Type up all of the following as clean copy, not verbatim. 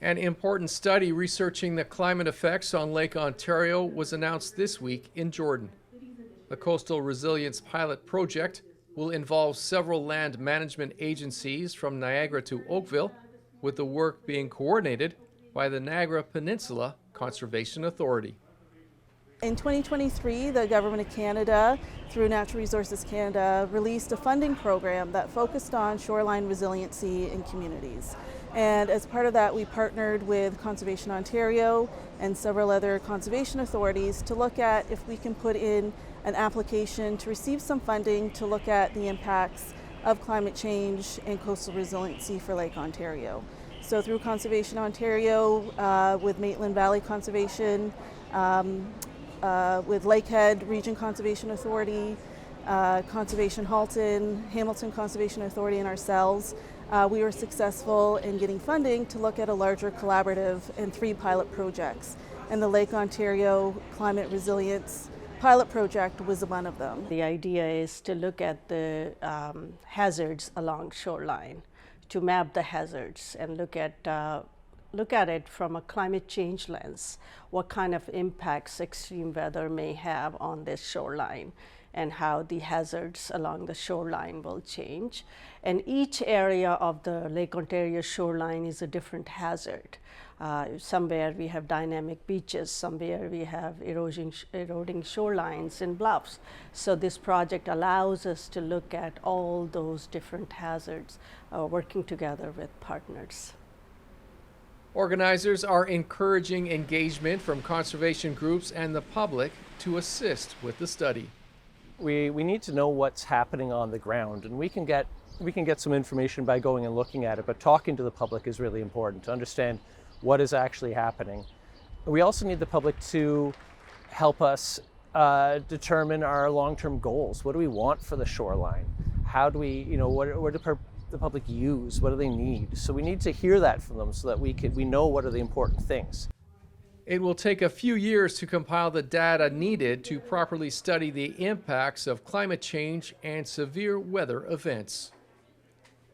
An important study researching the climate effects on Lake Ontario was announced this week in Jordan. The Coastal Resilience Pilot Project will involve several land management agencies from Niagara to Oakville, with the work being coordinated by the Niagara Peninsula Conservation Authority. In 2023, the Government of Canada, through Natural Resources Canada, released a funding program that focused on shoreline resiliency in communities. And as part of that, we partnered with Conservation Ontario and several other conservation authorities to look at if we can put in an application to receive some funding to look at the impacts of climate change and coastal resiliency for Lake Ontario. So through Conservation Ontario, with Maitland Valley Conservation, with Lakehead Region Conservation Authority, Conservation Halton, Hamilton Conservation Authority, and ourselves, we were successful in getting funding to look at a larger collaborative and 3 pilot projects. And the Lake Ontario Climate Resilience Pilot Project was one of them. The idea is to look at the hazards along shoreline, to map the hazards and look at it from a climate change lens, what kind of impacts extreme weather may have on this shoreline and how the hazards along the shoreline will change. And each area of the Lake Ontario shoreline is a different hazard. Somewhere we have dynamic beaches, somewhere we have eroding shorelines and bluffs. So this project allows us to look at all those different hazards, working together with partners. Organizers are encouraging engagement from conservation groups and the public to assist with the study. We need to know what's happening on the ground, and we can get some information by going and looking at it, but talking to the public is really important to understand what is actually happening. We also need the public to help us determine our long-term goals. What do we want for the shoreline? How do we, what do the public use? What do they need? So we need to hear that from them so that we know what are the important things. It will take a few years to compile the data needed to properly study the impacts of climate change and severe weather events.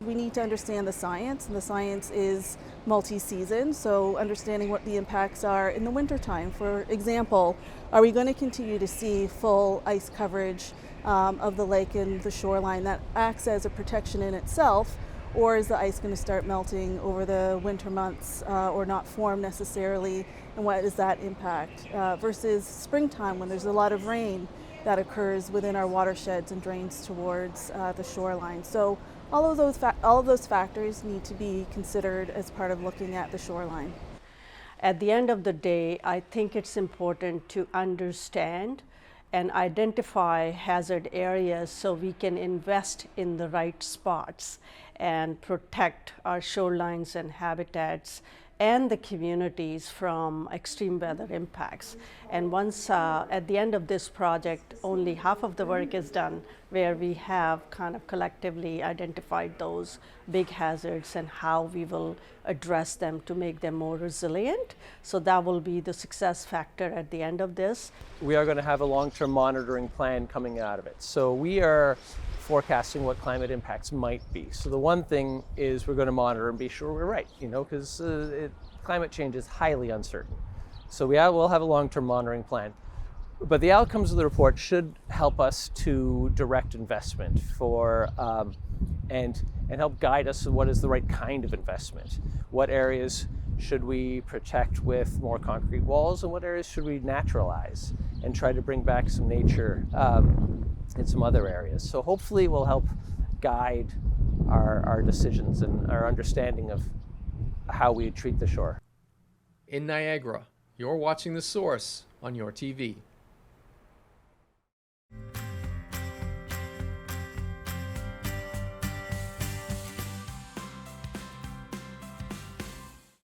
We need to understand the science, and the science is multi-season, so understanding what the impacts are in the wintertime. For example, are we going to continue to see full ice coverage of the lake and the shoreline that acts as a protection in itself, or is the ice going to start melting over the winter months or not form necessarily, and what is that impact? Versus springtime, when there's a lot of rain that occurs within our watersheds and drains towards the shoreline. So all of those factors need to be considered as part of looking at the shoreline. At the end of the day, I think it's important to understand and identify hazard areas so we can invest in the right spots and protect our shorelines and habitats and the communities from extreme weather impacts. And once at the end of this project, only half of the work is done, where we have kind of collectively identified those big hazards and how we will address them to make them more resilient. So that will be the success factor at the end of this. We are going to have a long-term monitoring plan coming out of it. So we are forecasting what climate impacts might be. So the one thing is we're going to monitor and be sure we're right, because climate change is highly uncertain. So we'll have a long-term monitoring plan. But the outcomes of the report should help us to direct investment for and help guide us on what is the right kind of investment. What areas should we protect with more concrete walls, and what areas should we naturalize and try to bring back some nature in some other areas. So hopefully it will help guide our decisions and our understanding of how we treat the shore. In Niagara, you're watching The Source on your TV.